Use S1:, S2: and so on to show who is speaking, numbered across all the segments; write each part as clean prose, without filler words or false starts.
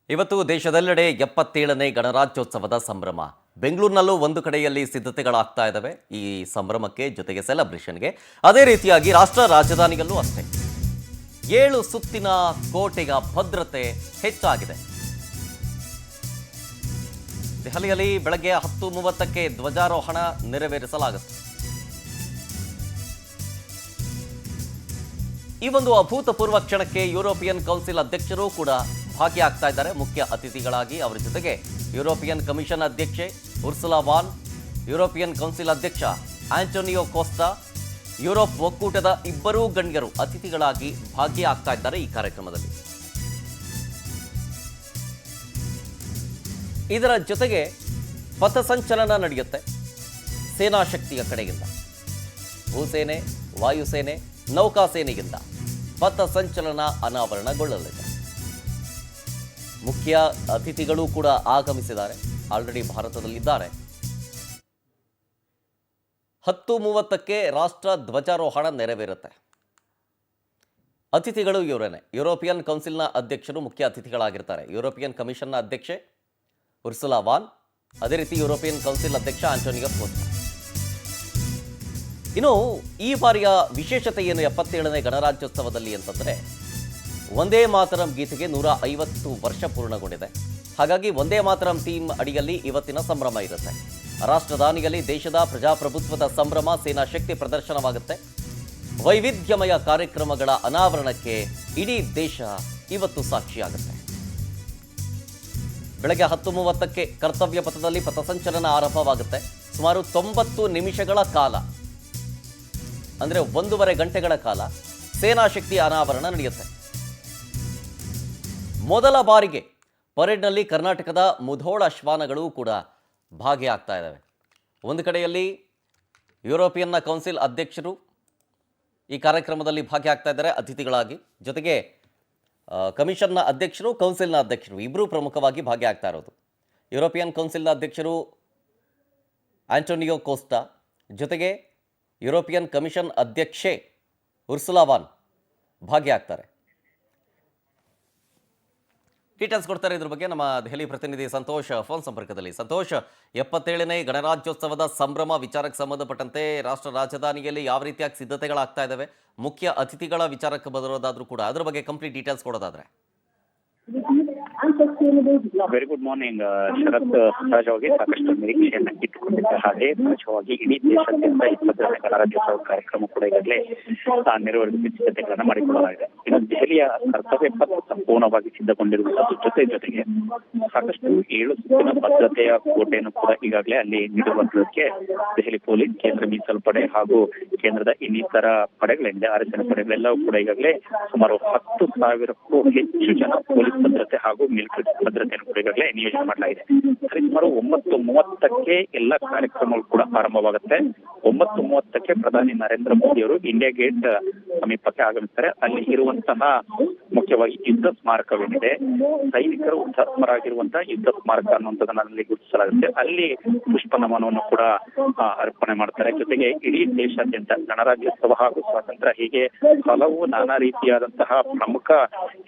S1: ಇವತ್ತು ದೇಶದೆಲ್ಲೆಡೆ 77ನೇ ಗಣರಾಜ್ಯೋತ್ಸವದ ಸಂಭ್ರಮ. ಬೆಂಗಳೂರಿನಲ್ಲೂ ಒಂದು ಕಡೆಯಲ್ಲಿ ಸಿದ್ಧತೆಗಳಾಗ್ತಾ ಇದ್ದಾವೆ ಈ ಸಂಭ್ರಮಕ್ಕೆ, ಜೊತೆಗೆ ಸೆಲೆಬ್ರೇಷನ್ಗೆ. ಅದೇ ರೀತಿಯಾಗಿ ರಾಷ್ಟ್ರ ರಾಜಧಾನಿಯಲ್ಲೂ ಅಷ್ಟೇ 7 ಸುತ್ತಿನ ಕೋಟೆಯ ಭದ್ರತೆ ಹೆಚ್ಚಾಗಿದೆ. ದೆಹಲಿಯಲ್ಲಿ ಬೆಳಗ್ಗೆ 10:30ಕ್ಕೆ ಧ್ವಜಾರೋಹಣ ನೆರವೇರಿಸಲಾಗುತ್ತೆ. ಈ ಒಂದು ಅಭೂತಪೂರ್ವ ಕ್ಷಣಕ್ಕೆ ಯುರೋಪಿಯನ್ ಕೌನ್ಸಿಲ್ ಅಧ್ಯಕ್ಷರು ಕೂಡ ಭಾಗಿಯಾಗ್ತಾ ಇದ್ದಾರೆ ಮುಖ್ಯ ಅತಿಥಿಗಳಾಗಿ. ಅವರ ಜೊತೆಗೆ ಯುರೋಪಿಯನ್ ಕಮಿಷನ್ ಅಧ್ಯಕ್ಷೆ ಉರ್ಸುಲಾ ವಾನ್, ಯುರೋಪಿಯನ್ ಕೌನ್ಸಿಲ್ ಅಧ್ಯಕ್ಷ ಆಂಟೋನಿಯೋ ಕೋಸ್ಟಾ, ಯುರೋಪ್ ಒಕ್ಕೂಟದ ಇಬ್ಬರೂ ಗಣ್ಯರು ಅತಿಥಿಗಳಾಗಿ ಭಾಗಿಯಾಗ್ತಾ ಇದ್ದಾರೆ ಈ ಕಾರ್ಯಕ್ರಮದಲ್ಲಿ. ಇದರ ಜೊತೆಗೆ ಪಥಸಂಚಲನ ನಡೆಯುತ್ತೆ ಸೇನಾ ಶಕ್ತಿಯ ಕಡೆಯಿಂದ. ಭೂಸೇನೆ, ವಾಯುಸೇನೆ, ನೌಕಾಸೇನೆಯಿಂದ ಪಥಸಂಚಲನ ಅನಾವರಣಗೊಳ್ಳಲಿದೆ. ಮುಖ್ಯ ಅತಿಥಿಗಳು ಕೂಡ ಆಗಮಿಸಿದ್ದಾರೆ, ಆಲ್ರೆಡಿ ಭಾರತದಲ್ಲಿದ್ದಾರೆ. 10:30ಕ್ಕೆ ರಾಷ್ಟ್ರ ಧ್ವಜಾರೋಹಣ ನೆರವೇರುತ್ತೆ. ಅತಿಥಿಗಳು ಇವರೇನೆ, ಯುರೋಪಿಯನ್ ಕೌನ್ಸಿಲ್ನ ಅಧ್ಯಕ್ಷರು ಮುಖ್ಯ ಅತಿಥಿಗಳಾಗಿರ್ತಾರೆ. ಯುರೋಪಿಯನ್ ಕಮಿಷನ್ನ ಅಧ್ಯಕ್ಷೆ ಉರ್ಸುಲಾ ವಾನ್, ಅದೇ ರೀತಿ ಯುರೋಪಿಯನ್ ಕೌನ್ಸಿಲ್ ಅಧ್ಯಕ್ಷ ಆಂಟೋನಿಯೋ ಕೋಸ್ಟಾ. ಇನ್ನು ಈ ಬಾರಿಯ ವಿಶೇಷತೆ ಏನು 77ನೇ ಗಣರಾಜ್ಯೋತ್ಸವದಲ್ಲಿ ಅಂತಂದರೆ, ವಂದೇ ಮಾತರಂ ಗೀತೆಗೆ 150 ವರ್ಷ ಪೂರ್ಣಗೊಂಡಿದೆ. ಹಾಗಾಗಿ ವಂದೇ ಮಾತರಂ ಥೀಮ್ ಅಡಿಯಲ್ಲಿ ಇವತ್ತಿನ ಸಂಭ್ರಮ ಇರುತ್ತೆ. ರಾಷ್ಟ್ರಧಾನಿಯಲ್ಲಿ ದೇಶದ ಪ್ರಜಾಪ್ರಭುತ್ವದ ಸಂಭ್ರಮ, ಸೇನಾ ಶಕ್ತಿ ಪ್ರದರ್ಶನವಾಗುತ್ತೆ. ವೈವಿಧ್ಯಮಯ ಕಾರ್ಯಕ್ರಮಗಳ ಅನಾವರಣಕ್ಕೆ ಇಡೀ ದೇಶ ಇವತ್ತು ಸಾಕ್ಷಿಯಾಗುತ್ತೆ. ಬೆಳಗ್ಗೆ 10:30ಕ್ಕೆ ಕರ್ತವ್ಯ ಪಥದಲ್ಲಿ ಪಥಸಂಚಲನ ಆರಂಭವಾಗುತ್ತೆ. ಸುಮಾರು 90 ನಿಮಿಷಗಳ ಕಾಲ, ಅಂದರೆ 1.5 ಗಂಟೆಗಳ ಕಾಲ ಸೇನಾ ಶಕ್ತಿ ಅನಾವರಣ ನಡೆಯುತ್ತೆ. ಮೊದಲ ಬಾರಿಗೆ ಪರೇಡ್ನಲ್ಲಿ ಕರ್ನಾಟಕದ ಮುಧೋಳ ಶ್ವಾನಗಳು ಕೂಡ ಭಾಗಿಯಾಗ್ತಾ ಇದ್ದಾವೆ. ಒಂದು ಕಡೆಯಲ್ಲಿ ಯುರೋಪಿಯನ್ನ ಕೌನ್ಸಿಲ್ ಅಧ್ಯಕ್ಷರು ಈ ಕಾರ್ಯಕ್ರಮದಲ್ಲಿ ಭಾಗಿಯಾಗ್ತಾ ಇದ್ದಾರೆ ಅತಿಥಿಗಳಾಗಿ. ಜೊತೆಗೆ ಕಮಿಷನ್ನ ಅಧ್ಯಕ್ಷರು, ಕೌನ್ಸಿಲ್ನ ಅಧ್ಯಕ್ಷರು ಇಬ್ಬರೂ ಪ್ರಮುಖವಾಗಿ ಭಾಗಿಯಾಗ್ತಾ ಇರೋದು. ಯುರೋಪಿಯನ್ ಕೌನ್ಸಿಲ್ನ ಅಧ್ಯಕ್ಷರು ಆಂಟೋನಿಯೋ ಕೋಸ್ಟಾ, ಜೊತೆಗೆ ಯುರೋಪಿಯನ್ ಕಮಿಷನ್ ಅಧ್ಯಕ್ಷೆ ಉರ್ಸುಲಾ ವಾನ್ ಭಾಗಿಯಾಗ್ತಾರೆ. ಡೀಟೇಲ್ಸ್ ಕೊಡ್ತಾರೆ ಇದ್ರ ಬಗ್ಗೆ ನಮ್ಮ ದೆಹಲಿ ಪ್ರತಿನಿಧಿ ಸಂತೋಷ್ ಫೋನ್ ಸಂಪರ್ಕದಲ್ಲಿ. ಸಂತೋಷ್, 77ನೇ ಗಣರಾಜ್ಯೋತ್ಸವದ ಸಂಭ್ರಮ ವಿಚಾರಕ್ಕೆ ಸಂಬಂಧಪಟ್ಟಂತೆ ರಾಷ್ಟ್ರ ರಾಜಧಾನಿಯಲ್ಲಿ ಯಾವ ರೀತಿಯಾಗಿ ಸಿದ್ಧತೆಗಳಾಗ್ತಾ ಇದ್ದಾವೆ, ಮುಖ್ಯ ಅತಿಥಿಗಳ ವಿಚಾರಕ್ಕೆ ಬರೋದಾದ್ರೂ ಕೂಡ ಅದ್ರ ಬಗ್ಗೆ ಕಂಪ್ಲೀಟ್ ಡೀಟೇಲ್ಸ್ ಕೊಡೋದಾದ್ರೆ.
S2: Very good morning Sharath. ಸಹಜವಾಗಿ ಸಾಕಷ್ಟು ನಿರೀಕ್ಷೆಯನ್ನ ಇಟ್ಟುಕೊಂಡಿದ್ದ ಹಾಗೆ ಸಹಜವಾಗಿ ಇಡೀ ದೇಶಾದ್ಯಂತ 20ನೇ ಗಣರಾಜ್ಯೋತ್ಸವ ಕಾರ್ಯಕ್ರಮ ಕೂಡ ಈಗಾಗಲೇ ನೆರವೇರಿಸಿ ಸಿದ್ಧತೆಗಳನ್ನ ಮಾಡಿಕೊಳ್ಳಲಾಗಿದೆ. ಇನ್ನು ದೆಹಲಿಯ ಕರ್ತವ್ಯ ಪಥ ಸಂಪೂರ್ಣವಾಗಿ ಸಿದ್ಧಗೊಂಡಿರುವಂತದ್ದು ಜೊತೆಗೆ ಸಾಕಷ್ಟು 7 ಸುತ್ತಿನ ಭದ್ರತೆಯ ಕೋಟೆಯನ್ನು ಕೂಡ ಈಗಾಗಲೇ ಅಲ್ಲಿ ನೀಡುವಂತದಕ್ಕೆ ದೆಹಲಿ ಪೊಲೀಸ್, ಕೇಂದ್ರ ಮೀಸಲು ಪಡೆ ಹಾಗೂ ಕೇಂದ್ರದ ಇನ್ನಿತರ ಪಡೆಗಳಿಂದ ಅರಸೇನಾ ಪಡೆಗಳೆಲ್ಲವೂ ಕೂಡ ಈಗಾಗಲೇ ಸುಮಾರು 10,000ಕ್ಕೂ ಹೆಚ್ಚು ಜನ ಪೊಲೀಸ್ ಭದ್ರತೆ ಹಾಗೂ ಮಿಲಿಟರಿ ಭದ್ರತೆಯನ್ನು ಕೂಡ ಈಗಾಗಲೇ ನಿಯೋಜನೆ ಮಾಡಲಾಗಿದೆ. ಸರಿಸುಮಾರು 9:30ಕ್ಕೆ ಎಲ್ಲ ಕಾರ್ಯಕ್ರಮಗಳು ಕೂಡ ಆರಂಭವಾಗುತ್ತೆ. 9:30ಕ್ಕೆ ಪ್ರಧಾನಿ ನರೇಂದ್ರ ಮೋದಿ ಅವರು ಇಂಡಿಯಾ ಗೇಟ್ ಸಮೀಪಕ್ಕೆ ಆಗಮಿಸ್ತಾರೆ. ಅಲ್ಲಿ ಇರುವಂತಹ ಮುಖ್ಯವಾಗಿ ಯುದ್ಧ ಸ್ಮಾರಕವೇನಿದೆ, ಸೈನಿಕರು ಹುತಾತ್ಮರಾಗಿರುವಂತಹ ಯುದ್ಧ ಸ್ಮಾರಕ ಅನ್ನುವಂಥದ್ದನ್ನ ಅಲ್ಲಿ ಗುರುತಿಸಲಾಗುತ್ತೆ. ಅಲ್ಲಿ ಪುಷ್ಪ ನಮನವನ್ನು ಕೂಡ ಅರ್ಪಣೆ ಮಾಡ್ತಾರೆ. ಜೊತೆಗೆ ಇಡೀ ದೇಶಾದ್ಯಂತ ಗಣರಾಜ್ಯೋತ್ಸವ ಹಾಗೂ ಸ್ವಾತಂತ್ರ್ಯ ಹೀಗೆ ಹಲವು ನಾನಾ ರೀತಿಯಾದಂತಹ ಪ್ರಮುಖ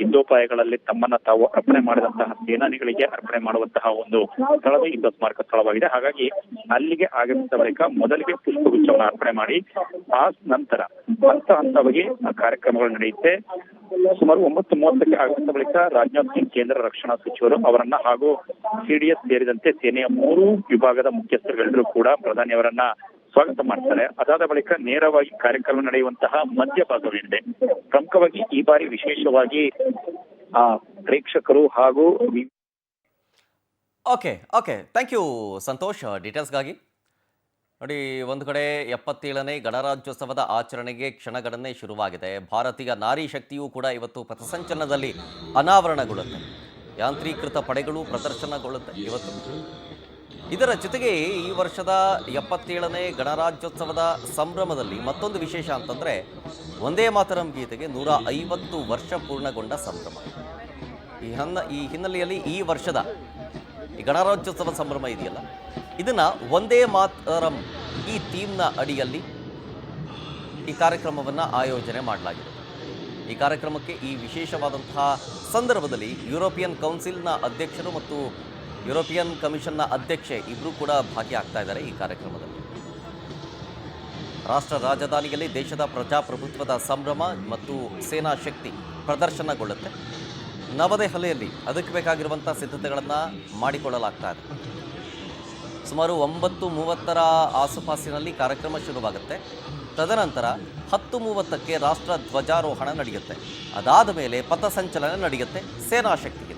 S2: ಯುದ್ಧೋಪಾಯಗಳಲ್ಲಿ ತಮ್ಮನ್ನ ತಾವು ಅರ್ಪಣೆ ಮಾಡಿದಂತಹ ಸೇನಾನಿಗಳಿಗೆ ಅರ್ಪಣೆ ಮಾಡುವಂತಹ ಒಂದು ಸ್ಥಳವೇ ಯುದ್ಧ ಸ್ಮಾರಕ ಸ್ಥಳವಾಗಿದೆ. ಹಾಗಾಗಿ ಅಲ್ಲಿಗೆ ಆಗಮಿಸಿದ ಬಳಿಕ ಮೊದಲಿಗೆ ಪುಷ್ಪಗುಚ್ಛವನ್ನು ಅರ್ಪಣೆ ಮಾಡಿ ಆ ನಂತರ ಹಂತವಾಗಿ ಕಾರ್ಯಕ್ರಮಗಳು ನಡೆಯುತ್ತೆ. ಸುಮಾರು 9:30ಕ್ಕೆ ಆಗಮಿಸಿದ ಬಳಿಕ ರಾಜನಾಥ್ ಸಿಂಗ್ ಕೇಂದ್ರ ರಕ್ಷಣಾ ಸಚಿವರು ಅವರನ್ನ ಹಾಗೂ ಸಿಡಿಎಸ್ ಸೇರಿದಂತೆ ಸೇನೆಯ 3 ವಿಭಾಗದ ಮುಖ್ಯಸ್ಥರುಗಳೆಲ್ಲರೂ ಕೂಡ ಪ್ರಧಾನಿ ಅವರನ್ನ ಸ್ವಾಗತ ಮಾಡ್ತಾರೆ. ಅದಾದ ಬಳಿಕ ನೇರವಾಗಿ ಕಾರ್ಯಕ್ರಮ ನಡೆಯುವಂತಹ ಮಧ್ಯಭಾಗವೇನಿದೆ, ಪ್ರಮುಖವಾಗಿ ಈ ಬಾರಿ ವಿಶೇಷವಾಗಿ ಪ್ರೇಕ್ಷಕರು ಹಾಗೂ
S1: ಓಕೆ ಥ್ಯಾಂಕ್ ಯು ಸಂತೋಷ್ ಡೀಟೇಲ್ಸ್ಗಾಗಿ. ನೋಡಿ, ಒಂದು ಕಡೆ 77ನೇ ಗಣರಾಜ್ಯೋತ್ಸವದ ಆಚರಣೆಗೆ ಕ್ಷಣಗಣನೆ ಶುರುವಾಗಿದೆ. ಭಾರತೀಯ ನಾರಿ ಶಕ್ತಿಯೂ ಕೂಡ ಇವತ್ತು ಪಥಸಂಚಲನದಲ್ಲಿ ಅನಾವರಣಗೊಳ್ಳುತ್ತೆ. ಯಾಂತ್ರೀಕೃತ ಪಡೆಗಳು ಪ್ರದರ್ಶನಗೊಳ್ಳುತ್ತೆ ಇವತ್ತು. ಇದರ ಜೊತೆಗೆ ಈ ವರ್ಷದ 77ನೇ ಗಣರಾಜ್ಯೋತ್ಸವದ ಸಂಭ್ರಮದಲ್ಲಿ ಮತ್ತೊಂದು ವಿಶೇಷ ಅಂತಂದರೆ, ವಂದೇ ಮಾತರಂ ಗೀತೆಗೆ 150 ವರ್ಷ ಪೂರ್ಣಗೊಂಡ ಸಂಭ್ರಮ. ಈ ಹಿನ್ನೆಲೆಯಲ್ಲಿ ಈ ವರ್ಷದ ಈ ಗಣರಾಜ್ಯೋತ್ಸವ ಸಂಭ್ರಮ ಇದೆಯಲ್ಲ, ಇದನ್ನು ವಂದೇ ಮಾತರಂ ಈ ಥೀಮ್ನ ಅಡಿಯಲ್ಲಿ ಈ ಕಾರ್ಯಕ್ರಮವನ್ನು ಆಯೋಜನೆ ಮಾಡಲಾಗಿದೆ. ಈ ಕಾರ್ಯಕ್ರಮಕ್ಕೆ ಈ ವಿಶೇಷವಾದಂತಹ ಸಂದರ್ಭದಲ್ಲಿ ಯುರೋಪಿಯನ್ ಕೌನ್ಸಿಲ್ನ ಅಧ್ಯಕ್ಷರು ಮತ್ತು ಯುರೋಪಿಯನ್ ಕಮಿಷನ್ನ ಅಧ್ಯಕ್ಷೆ ಇಬ್ಬರೂ ಕೂಡ ಭಾಗಿಯಾಗ್ತಾ ಇದ್ದಾರೆ ಈ ಕಾರ್ಯಕ್ರಮದಲ್ಲಿ. ರಾಷ್ಟ್ರ ರಾಜಧಾನಿಯಲ್ಲಿ ದೇಶದ ಪ್ರಜಾಪ್ರಭುತ್ವದ ಸಂಭ್ರಮ ಮತ್ತು ಸೇನಾ ಶಕ್ತಿ ಪ್ರದರ್ಶನಗೊಳ್ಳುತ್ತೆ. ನವದೆಹಲಿಯಲ್ಲಿ ಅದಕ್ಕೆ ಬೇಕಾಗಿರುವಂಥ ಸಿದ್ಧತೆಗಳನ್ನು ಮಾಡಿಕೊಳ್ಳಲಾಗ್ತಾ ಇದೆ. ಸುಮಾರು 9:30 ಆಸುಪಾಸಿನಲ್ಲಿ ಕಾರ್ಯಕ್ರಮ ಶುರುವಾಗುತ್ತೆ. ತದನಂತರ 10:30ಕ್ಕೆ ರಾಷ್ಟ್ರ ಧ್ವಜಾರೋಹಣ ನಡೆಯುತ್ತೆ. ಅದಾದ ಮೇಲೆ ಪಥಸಂಚಲನ ನಡೆಯುತ್ತೆ ಸೇನಾ ಶಕ್ತಿಗೆ.